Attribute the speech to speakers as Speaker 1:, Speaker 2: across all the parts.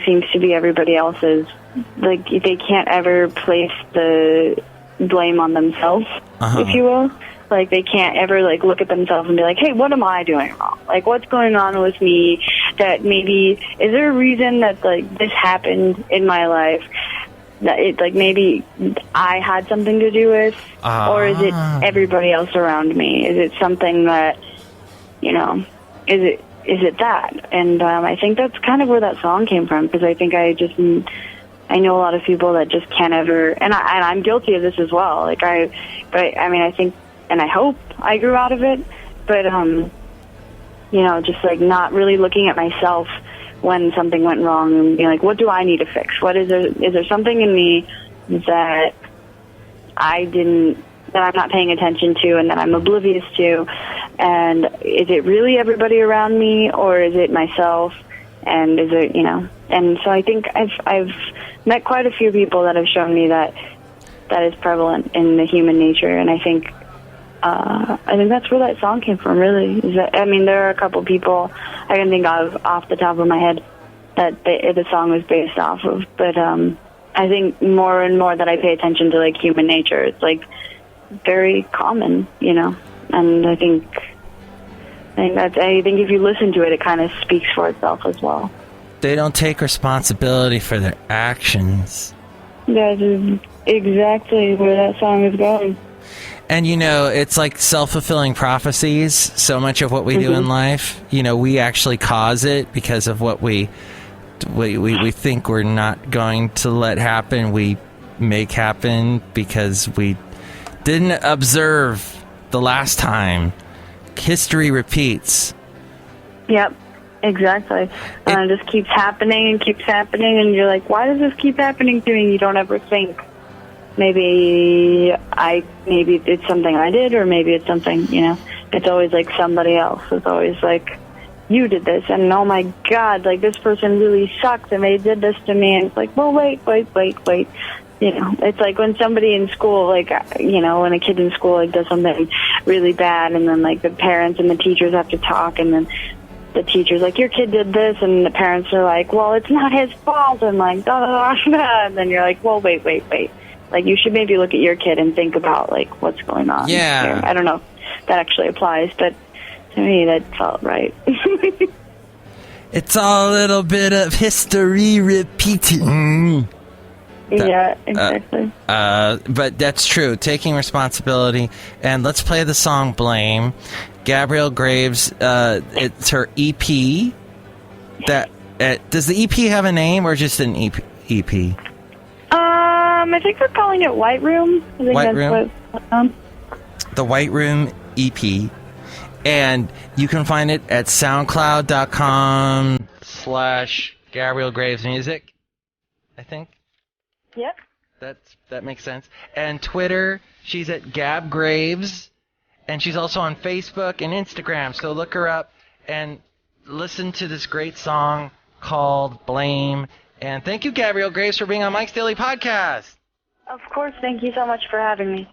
Speaker 1: seems to be everybody else's. Like, they can't ever place the blame on themselves, if you will. Like, they can't ever, like, look at themselves and be like, hey, what am I doing wrong? Like, what's going on with me that maybe, is there a reason that, like, this happened in my life that it, like, maybe I had something to do with? Or is it everybody else around me? Is it something that, you know, is it that? And I think that's kind of where that song came from, because I think I know a lot of people that just can't ever, and I'm guilty of this as well. Like, I think, and I hope I grew out of it, but, you know, just, like, not really looking at myself when something went wrong and being like, what do I need to fix? Is there something in me that that I'm not paying attention to and that I'm oblivious to? And is it really everybody around me, or is it myself? And is it, you know, and so I think I've met quite a few people that have shown me that is prevalent in the human nature, and I think that's where that song came from, really. There are a couple people I can think of off the top of my head that the song was based off of, but I think more and more that I pay attention to, like, human nature, it's, like, very common, you know, and I think if you listen to it, it kind of speaks for itself as well.
Speaker 2: They don't take responsibility for their actions.
Speaker 1: That is exactly where that song is going.
Speaker 2: And, you know, it's like self-fulfilling prophecies. So much of what we do in life, you know, we actually cause it because of what we think we're not going to let happen. We make happen because we didn't observe the last time. History repeats. Yep,
Speaker 1: exactly. And it just keeps happening and keeps happening, and you're like, why does this keep happening to me? You don't ever think, maybe it's something I did, or maybe it's something, you know, it's always like somebody else. It's always like, you did this, and oh my God, like, this person really sucks, and they did this to me, and it's like, well, wait. You know, it's like when somebody in school, like, you know, when a kid in school, like, does something really bad, and then, like, the parents and the teachers have to talk, and then the teacher's like, your kid did this, and the parents are like, well, it's not his fault, and like, da da da da, and then you're like, well, wait. Like, you should maybe look at your kid and think about, like, what's going on.
Speaker 2: Yeah.
Speaker 1: Here. I don't know if that actually applies, but to me, that felt right.
Speaker 2: It's all a little bit of history repeating.
Speaker 1: Yeah, exactly.
Speaker 2: But that's true. Taking responsibility. And let's play the song Blame. Gabrielle Graves, it's her EP. Does the EP have a name, or just an EP?
Speaker 1: I think they're calling it White Room.
Speaker 2: White Room? The White Room EP. And you can find it at soundcloud.com/Gabrielle Graves Music, I think.
Speaker 1: Yep.
Speaker 2: That makes sense. And Twitter, she's at Gab Graves, and she's also on Facebook and Instagram. So look her up and listen to this great song called Blame. And thank you, Gabrielle Graves, for being on Mike's Daily Podcast.
Speaker 1: Of course. Thank you so much for having me.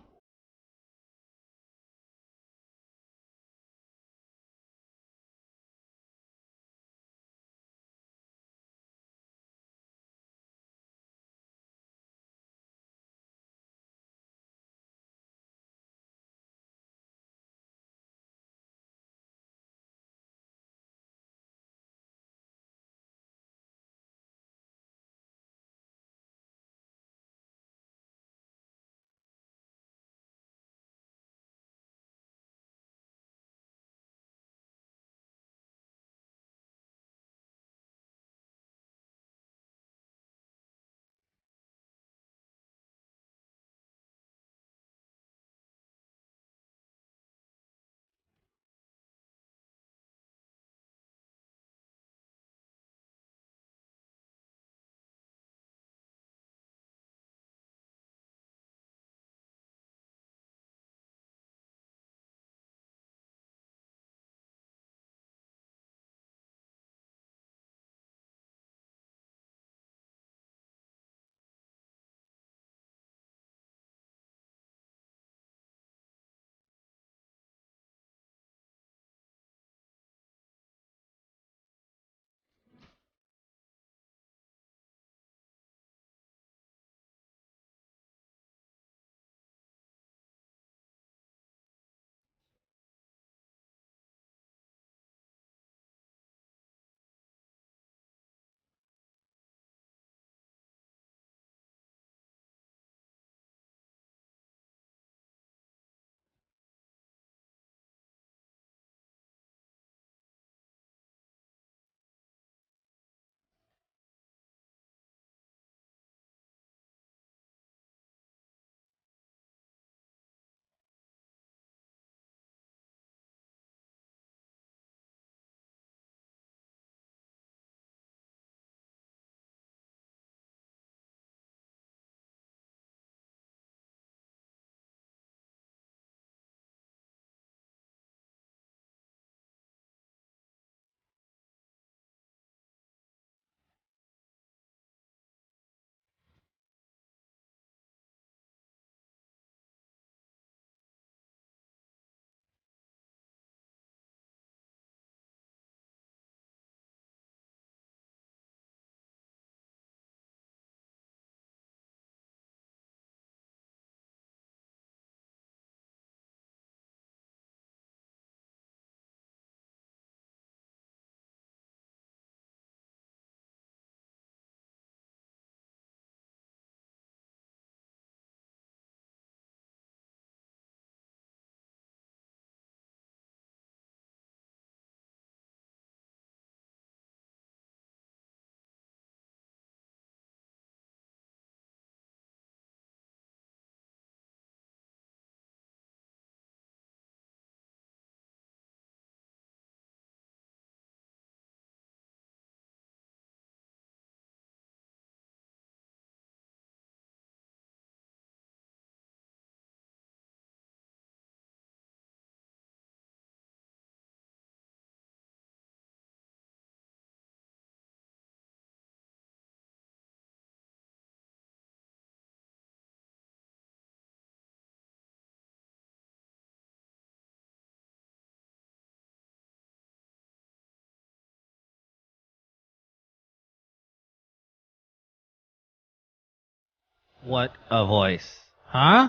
Speaker 2: What a voice. Huh?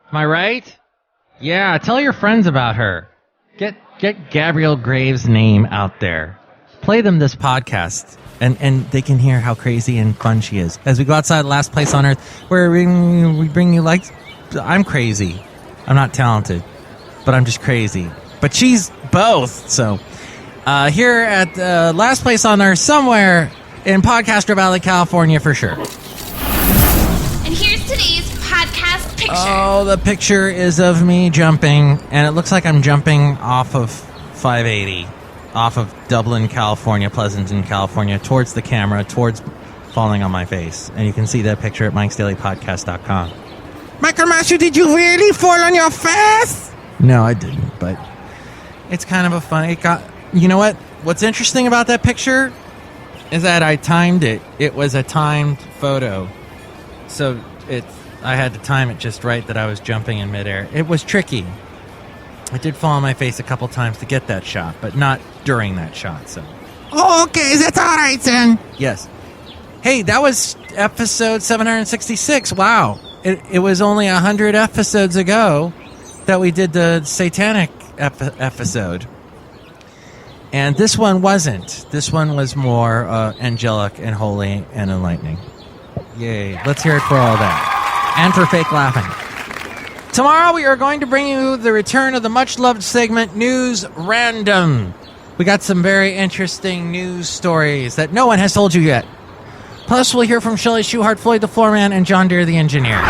Speaker 2: Am I right? Yeah, tell your friends about her. Get Gabrielle Graves' name out there. Play them this podcast, and they can hear how crazy and fun she is. As we go outside Last Place on Earth, where we bring you like... I'm crazy. I'm not talented, but I'm just crazy. But she's both, so... here at Last Place on Earth, somewhere in Podcaster Valley, California, for sure.
Speaker 3: And here's today's podcast picture.
Speaker 2: Oh, the picture is of me jumping, and it looks like I'm jumping off of 580, off of Dublin, California, Pleasanton, California, towards the camera, towards falling on my face. And you can see that picture at MIKEs-DAILY-PODCAST.com. Michael Master, did you really fall on your face? No, I didn't, but it's kind of a funny... You know what? What's interesting about that picture is that I timed it. It was a timed photo. So I had to time it just right that I was jumping in midair. It was tricky. I did fall on my face a couple times to get that shot, but not during that shot. So. Oh, okay, that's all right then. Yes. Hey, that was episode 766. Wow. It was only 100 episodes ago that we did the satanic episode. And this one wasn't. This one was more angelic and holy and enlightening. Yay. Let's hear it for all that. And for fake laughing. Tomorrow we are going to bring you the return of the much-loved segment, News Random. We got some very interesting news stories that no one has told you yet. Plus, we'll hear from Chely Shoehart, Floyd the Floorman, and John Deere the Engineer.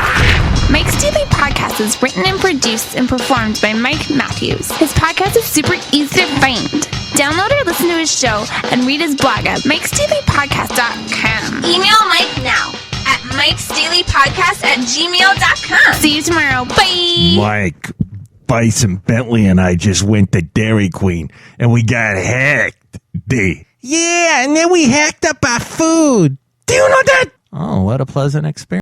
Speaker 3: Mike's Daily Podcast is written and produced and performed by Mike Matthews. His podcast is super easy to find. Download or listen to his show and read his blog at MIKES-DAILY-PODCAST.com. Email Mike now at MIKES-DAILY-PODCAST@gmail.com. See you tomorrow. Bye.
Speaker 4: Mike, Bison Bentley and I just went to Dairy Queen and we got hacked.
Speaker 2: Yeah, and then we hacked up our food. Do you know that? Oh, what a pleasant experience.